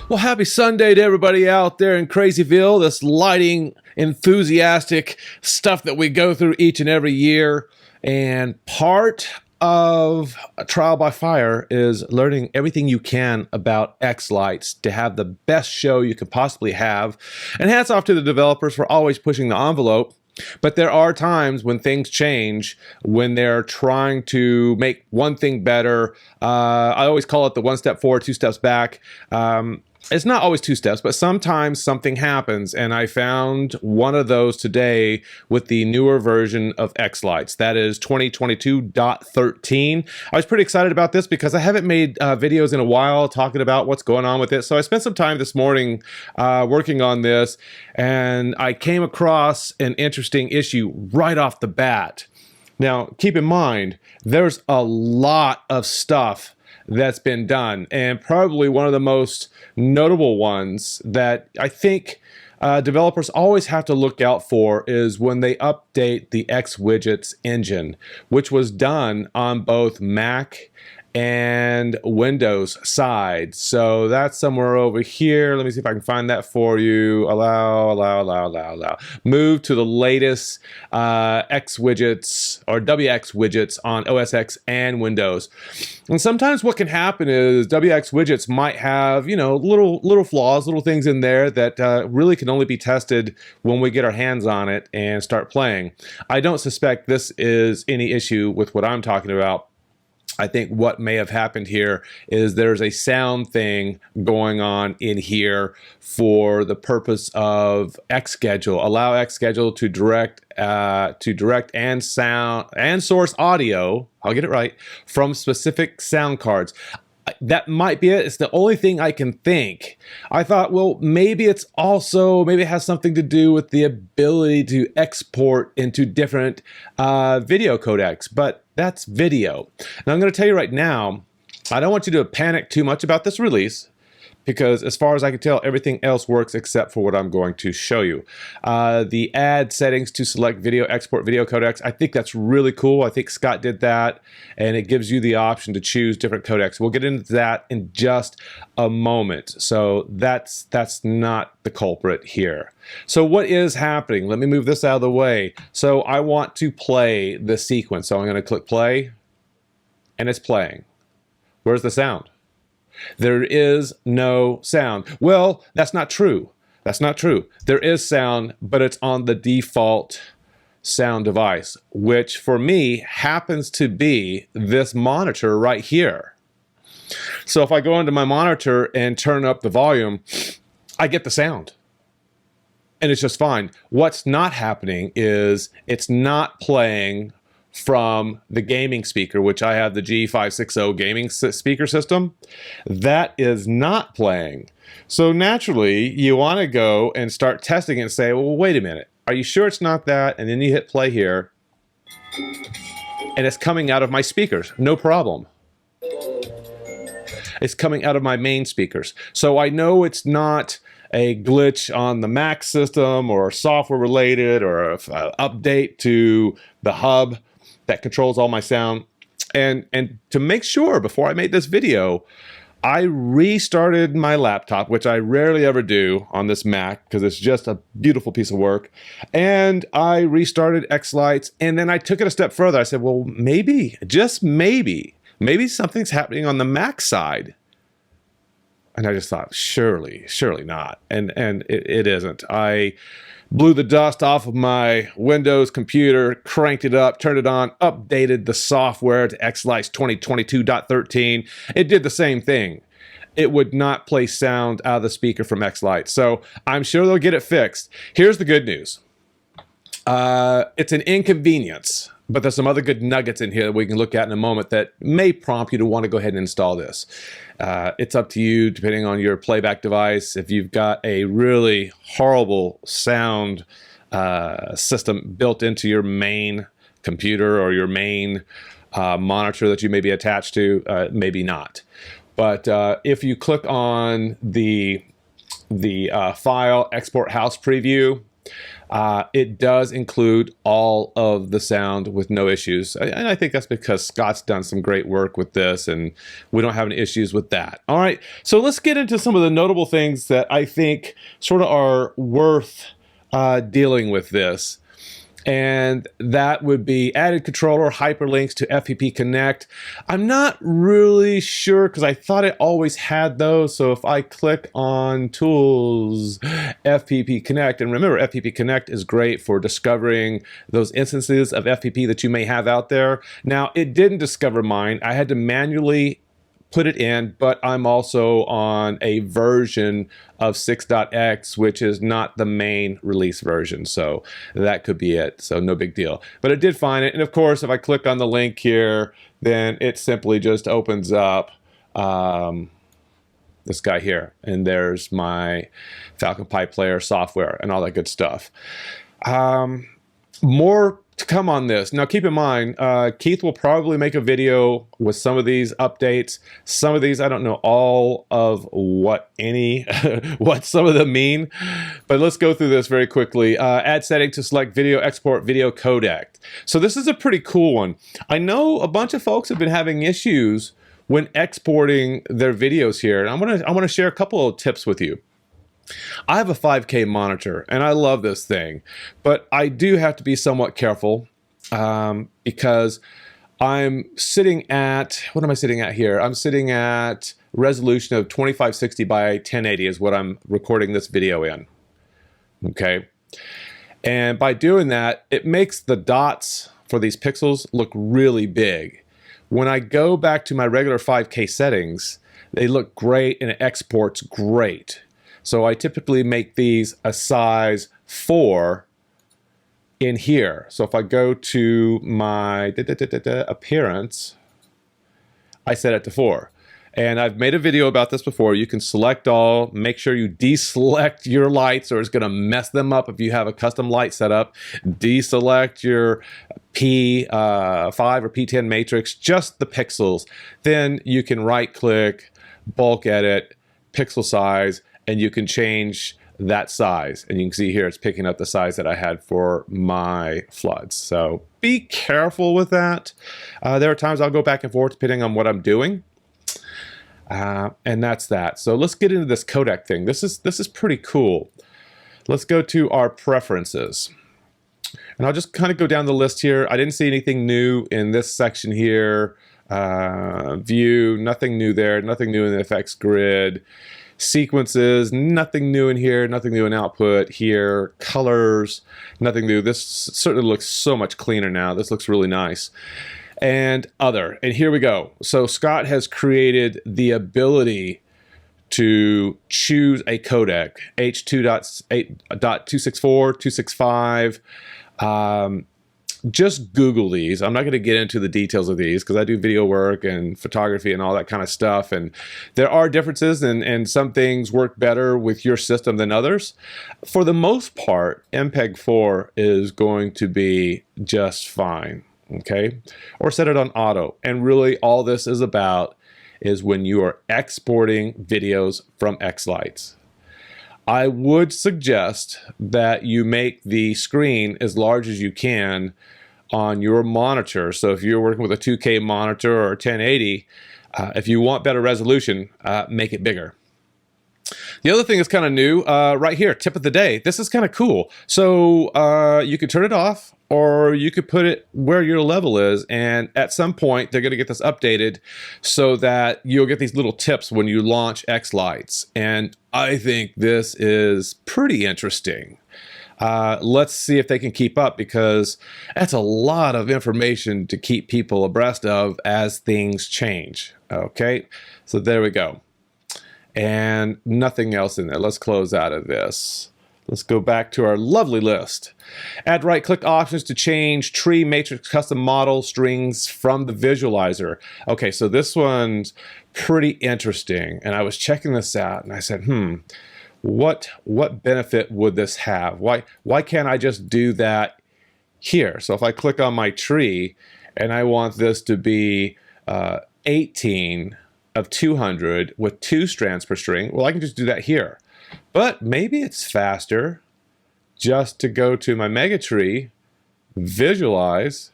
Well, happy Sunday to everybody out there in Crazyville, this lighting enthusiastic stuff that we go through each and every year. And part of a trial by fire is learning everything you can about xLights to have the best show you could possibly have. And hats off to the developers for always pushing the envelope. But there are times when things change, when they're trying to make one thing better. I always call it the one step forward, two steps back. It's not always two steps, but sometimes something happens, and I found one of those today with the newer version of xLights. That is 2022.13. I was pretty excited about this because I haven't made videos in a while talking about what's going on with it. So I spent some time this morning working on this, and I came across an interesting issue right off the bat. Now, keep in mind, there's a lot of stuff that's been done, and probably one of the most notable ones that I think developers always have to look out for is when they update the xWidgets engine, which was done on both Mac and Windows side. So that's somewhere over here. Let me see if I can find that for you. Allow. Move to the latest xWidgets or WXWidgets on OS X and Windows. And sometimes what can happen is WXWidgets might have, you know, little flaws, little things in there that really can only be tested when we get our hands on it and start playing. I don't suspect this is any issue with what I'm talking about. I think what may have happened here is there's a sound thing going on in here for the purpose of xSchedule. Allow xSchedule to direct and sound and source audio, I'll get it right, from specific sound cards. That might be it. It's the only thing I can think. I thought, well, maybe it has something to do with the ability to export into different video codecs, but that's video. Now, I'm going to tell you right now, I don't want you to panic too much about this release, because as far as I can tell, everything else works except for what I'm going to show you. The add settings to select video, export video codecs, I think that's really cool. I think Scott did that, and it gives you the option to choose different codecs. We'll get into that in just a moment. So that's not the culprit here. So what is happening? Let me move this out of the way. So I want to play the sequence. So I'm going to click play, and it's playing. Where's the sound? There is no sound. Well, that's not true. That's not true. There is sound, but it's on the default sound device, which for me happens to be this monitor right here. So if I go into my monitor and turn up the volume, I get the sound. And it's just fine. What's not happening is it's not playing from the gaming speaker, which I have the G560 gaming speaker system. That is not playing. So naturally, you want to go and start testing it and say, well, wait a minute. Are you sure it's not that? And then you hit play here, and it's coming out of my speakers. No problem. It's coming out of my main speakers. So I know it's not a glitch on the Mac system or software related or an update to the hub that controls all my sound. And to make sure, before I made this video, I restarted my laptop, which I rarely ever do on this Mac because it's just a beautiful piece of work. And I restarted xLights, and then I took it a step further. I said, well, maybe, just maybe something's happening on the Mac side. And I just thought, surely not. And it isn't. I blew the dust off of my Windows computer, cranked it up, turned it on, updated the software to xLights 2022.13. It did the same thing. It would not play sound out of the speaker from xLights. So I'm sure they'll get it fixed. Here's the good news. It's an inconvenience, but there's some other good nuggets in here that we can look at in a moment that may prompt you to want to go ahead and install this. It's up to you, depending on your playback device. If you've got a really horrible sound system built into your main computer or your main monitor that you may be attached to, maybe not. But if you click on the file export house preview, It does include all of the sound with no issues. And I think that's because Scott's done some great work with this and we don't have any issues with that. All right, so let's get into some of the notable things that I think sort of are worth dealing with this. And that would be added controller hyperlinks to FPP Connect. I'm not really sure because I thought it always had those. So if I click on Tools, FPP Connect, and remember FPP Connect is great for discovering those instances of FPP that you may have out there. Now, it didn't discover mine. I had to manually put it in, but I'm also on a version of 6.x, which is not the main release version. So that could be it. So no big deal. But it did find it. And of course, if I click on the link here, then it simply just opens up this guy here. And there's my Falcon Pipe Player software and all that good stuff. More to come on this. Now keep in mind, Keith will probably make a video with some of these updates. Some of these, I don't know all of what some of them mean, but let's go through this very quickly. Add setting to select video export video codec. So this is a pretty cool one. I know a bunch of folks have been having issues when exporting their videos here. And I want to share a couple of tips with you. I have a 5K monitor and I love this thing, but I do have to be somewhat careful because I'm sitting at, what am I sitting at here? I'm sitting at resolution of 2560 by 1080 is what I'm recording this video in. Okay. And by doing that, it makes the dots for these pixels look really big. When I go back to my regular 5K settings, they look great and it exports great. So I typically make these a size 4 in here. So if I go to my appearance, I set it to 4. And I've made a video about this before. You can select all, make sure you deselect your lights or it's gonna mess them up if you have a custom light setup. Deselect your P5 or P10 matrix, just the pixels. Then you can right click, bulk edit, pixel size, and you can change that size. And you can see here, it's picking up the size that I had for my floods. So be careful with that. There are times I'll go back and forth depending on what I'm doing. And that's that. So let's get into this codec thing. This is pretty cool. Let's go to our preferences. And I'll just kind of go down the list here. I didn't see anything new in this section here. View, nothing new there. Nothing new in the effects grid. Sequences, nothing new in here, nothing new in output here. Colors, nothing new. This certainly looks so much cleaner now. This looks really nice. And other, and here we go. So Scott has created the ability to choose a codec, H.2.264, 265. Just Google these. I'm not going to get into the details of these because I do video work and photography and all that kind of stuff. And there are differences and some things work better with your system than others. For the most part, MPEG-4 is going to be just fine. Okay. Or set it on auto. And really all this is about is when you are exporting videos from xLights. I would suggest that you make the screen as large as you can on your monitor. So if you're working with a 2K monitor or a 1080, if you want better resolution, make it bigger. The other thing is kind of new right here, tip of the day. This is kind of cool. So you could turn it off or you could put it where your level is. And at some point, they're going to get this updated so that you'll get these little tips when you launch xLights. And I think this is pretty interesting. Let's see if they can keep up because that's a lot of information to keep people abreast of as things change. Okay, so there we go. And nothing else in there. Let's close out of this. Let's go back to our lovely list. Add right-click options to change tree matrix custom model strings from the visualizer. Okay, so this one's pretty interesting. And I was checking this out and I said, what benefit would this have? Why can't I just do that here? So if I click on my tree and I want this to be 18 of 200 with 2 strands per string, well, I can just do that here. But maybe it's faster just to go to my mega tree, visualize,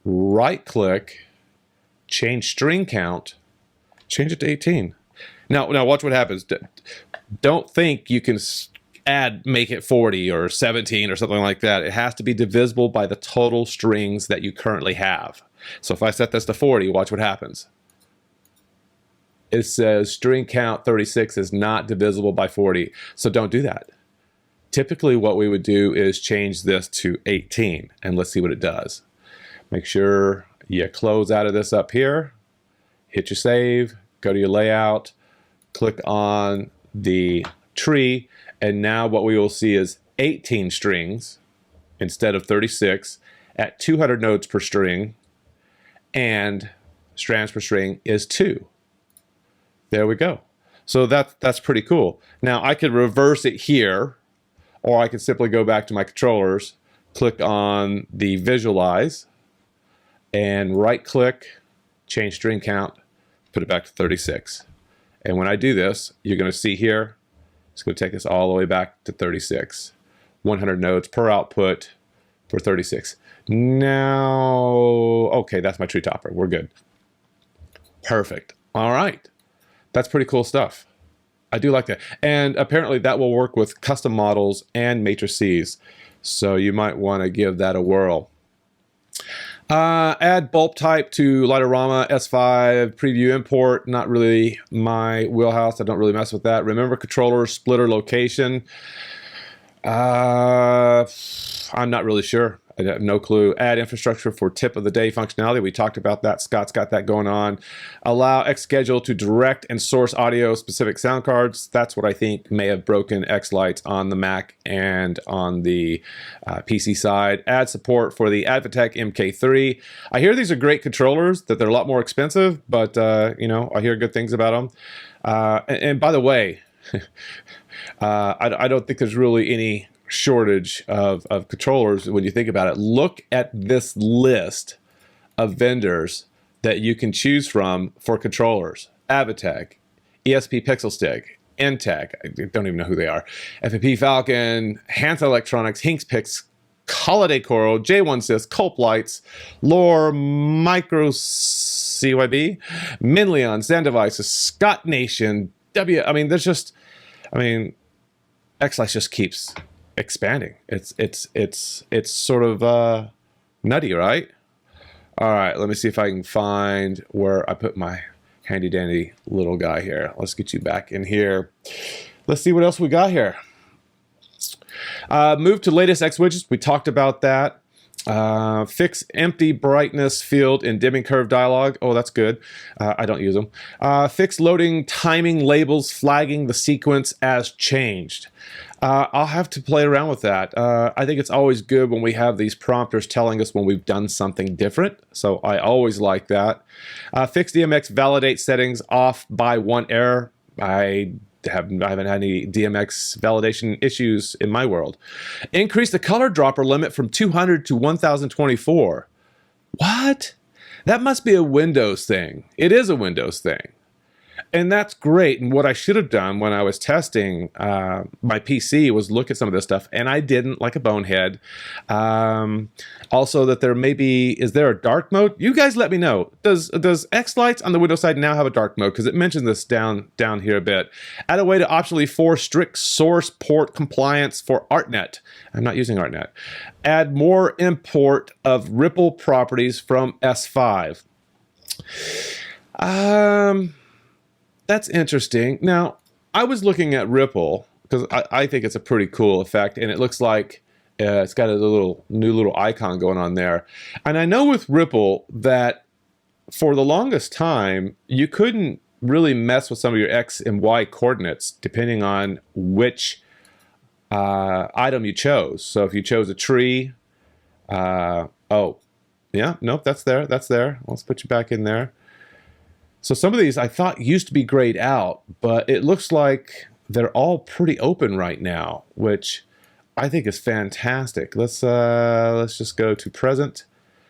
right click, change string count, change it to 18. Now watch what happens. Don't think you can make it 40 or 17 or something like that. It has to be divisible by the total strings that you currently have. So if I set this to 40, watch what happens. It says string count 36 is not divisible by 40. So don't do that. Typically what we would do is change this to 18, and let's see what it does. Make sure you close out of this up here, hit your save, go to your layout, click on the tree, and now what we will see is 18 strings instead of 36 at 200 nodes per string, and strands per string is 2. There we go. So that's pretty cool. Now I could reverse it here, or I could simply go back to my controllers, click on the visualize, and right click, change string count, put it back to 36. And when I do this, you're going to see here, it's going to take us all the way back to 36. 100 nodes per output for 36. Now, okay, that's my tree topper. We're good. Perfect. All right. That's pretty cool stuff. I do like that. And apparently that will work with custom models and matrices. So you might want to give that a whirl. Add bulb type to Lightorama S5 preview import. Not really my wheelhouse. I don't really mess with that. Remember controller splitter location. I'm not really sure. I have no clue. Add infrastructure for tip of the day functionality. We talked about that. Scott's got that going on. Allow xSchedule to direct and source audio specific sound cards. That's what I think may have broken xLights on the Mac and on the PC side. Add support for the Advantech MK3. I hear these are great controllers, that they're a lot more expensive, but you know, I hear good things about them. And by the way, I don't think there's really any shortage of controllers when you think about it. Look at this list of vendors that you can choose from for controllers. Advantech, ESP Pixel Stick, Entech, I don't even know who they are, FFP Falcon, Hansa Electronics, Hinks Holiday Coral, J1 Culp Lights, Lore, Micro CYB, Minleon, Zen Devices, Scott Nation, there's just, xLights just keeps expanding. It's sort of nutty, right? All right, let me see if I can find where I put my handy dandy little guy here. Let's get you back in here. Let's see what else we got here. Move to latest X widgets. We talked about that. Fix empty brightness field in dimming curve dialog. Oh, that's good. I don't use them. Fix loading timing labels flagging the sequence as changed. I'll have to play around with that. I think it's always good when we have these prompters telling us when we've done something different. So I always like that. Fix DMX validate settings off by 1 error. I haven't had any DMX validation issues in my world. Increase the color dropper limit from 200 to 1024. What? That must be a Windows thing. It is a Windows thing. And that's great. And what I should have done when I was testing my PC was look at some of this stuff, and I didn't, like a bonehead. Also, that there may be, is there a dark mode? You guys let me know. Does xLights on the Windows side now have a dark mode? Because it mentions this down here a bit. Add a way to optionally force strict source port compliance for ArtNet. I'm not using ArtNet. Add more import of Ripple properties from S5. That's interesting. Now, I was looking at Ripple because I think it's a pretty cool effect, and it looks like it's got a new little icon going on there. And I know with Ripple that for the longest time, you couldn't really mess with some of your X and Y coordinates depending on which item you chose. So if you chose a tree, oh, yeah, nope, that's there. Let's put you back in there. So some of these I thought used to be grayed out, but it looks like they're all pretty open right now, which I think is fantastic. Let's just go to present.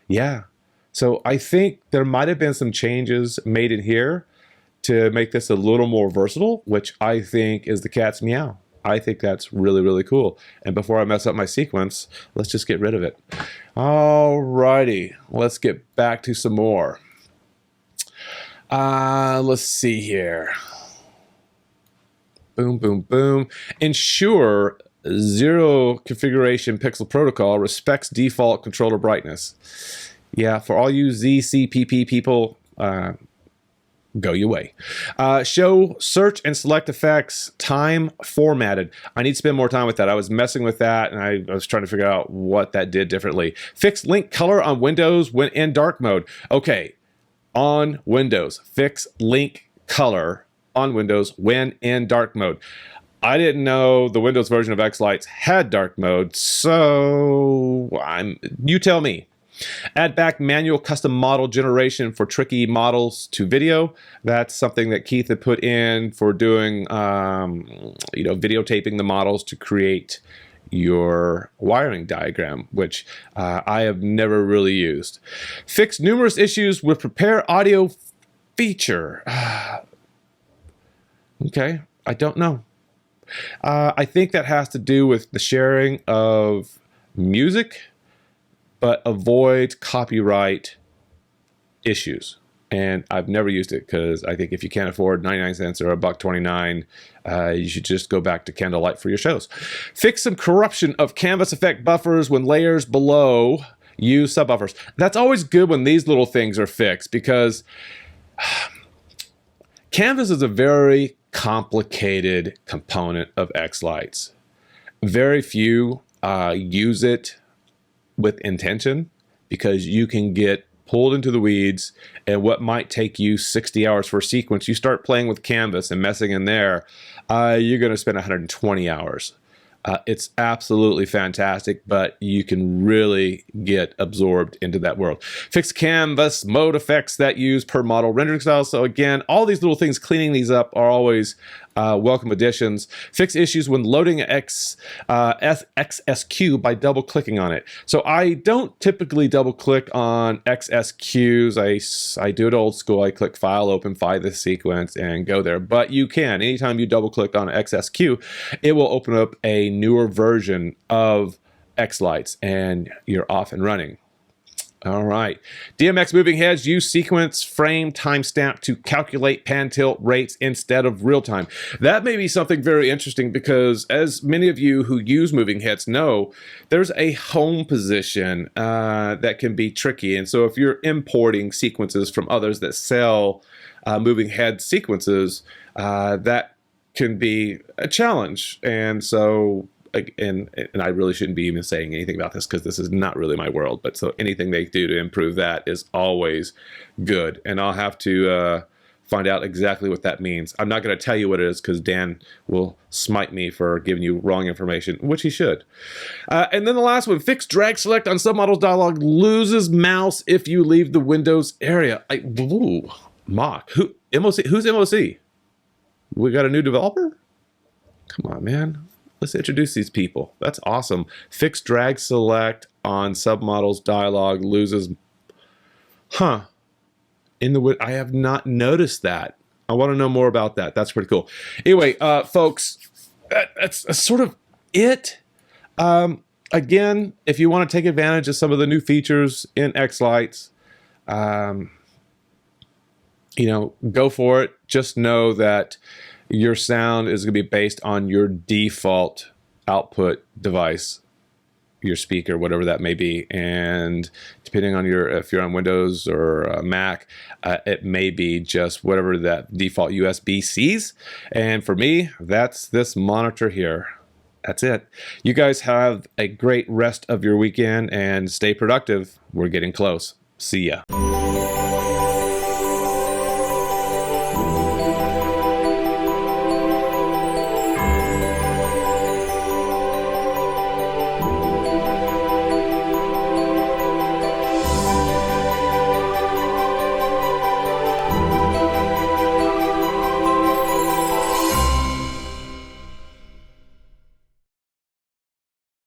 Yeah. So I think there might have been some changes made in here to make this a little more versatile, which I think is the cat's meow. I think that's really, really cool. And before I mess up my sequence, let's just get rid of it. Alrighty, let's get back to some more. Let's see here. Boom, boom, boom. Ensure zero configuration pixel protocol respects default controller brightness. Yeah, for all you ZCPP people, go your way. Show search and select effects time formatted. I need to spend more time with that. I was messing with that and I was trying to figure out what that did differently. Fix link color on Windows when in dark mode. Okay, on Windows, fix link color on Windows when in dark mode. I didn't know the Windows version of xLights had dark mode, so you tell me. Add back manual custom model generation for tricky models to video. That's something that Keith had put in for doing, videotaping the models to create your wiring diagram, which I have never really used. Fix numerous issues with prepare audio feature. Okay, I don't know. I think that has to do with the sharing of music, but avoid copyright issues. And I've never used it because I think if you can't afford 99 cents or $1.29, you should just go back to Candlelight for your shows. Fix some corruption of canvas effect buffers when layers below use subbuffers. That's always good when these little things are fixed because canvas is a very complicated component of xLights. Very few use it with intention because you can get pulled into the weeds and what might take you 60 hours for a sequence, you start playing with canvas and messing in there, you're going to spend 120 hours. It's absolutely fantastic, but you can really get absorbed into that world. Fix canvas mode effects that use per model rendering style. So again, all these little things, cleaning these up are always welcome additions. Fix issues when loading XSQ by double clicking on it. So I don't typically double click on XSQs. I do it old school. I click file, open, find the sequence and go there. But you can, anytime you double click on XSQ, it will open up a newer version of xLights and you're off and running. All right. DMX moving heads use sequence frame timestamp to calculate pan tilt rates instead of real time. That may be something very interesting because as many of you who use moving heads know, there's a home position that can be tricky. And so if you're importing sequences from others that sell moving head sequences, that can be a challenge. And so and I really shouldn't be even saying anything about this because this is not really my world, but so anything they do to improve that is always good. And I'll have to find out exactly what that means. I'm not going to tell you what it is because Dan will smite me for giving you wrong information, which he should. And then the last one, fix drag select on submodels dialog loses mouse if you leave the Windows area. Mock. Who's MOC? We got a new developer? Come on, man. Let's introduce these people. That's awesome. Fix drag select on submodels dialog loses. I have not noticed that. I want to know more about that. That's pretty cool. Anyway, folks, that's sort of it. Again, if you want to take advantage of some of the new features in xLights, go for it. Just know that your sound is going to be based on your default output device, your speaker, whatever that may be. And depending on if you're on Windows or Mac, it may be just whatever that default USB sees. And for me, that's this monitor here. That's it. You guys have a great rest of your weekend and stay productive. We're getting close. See ya.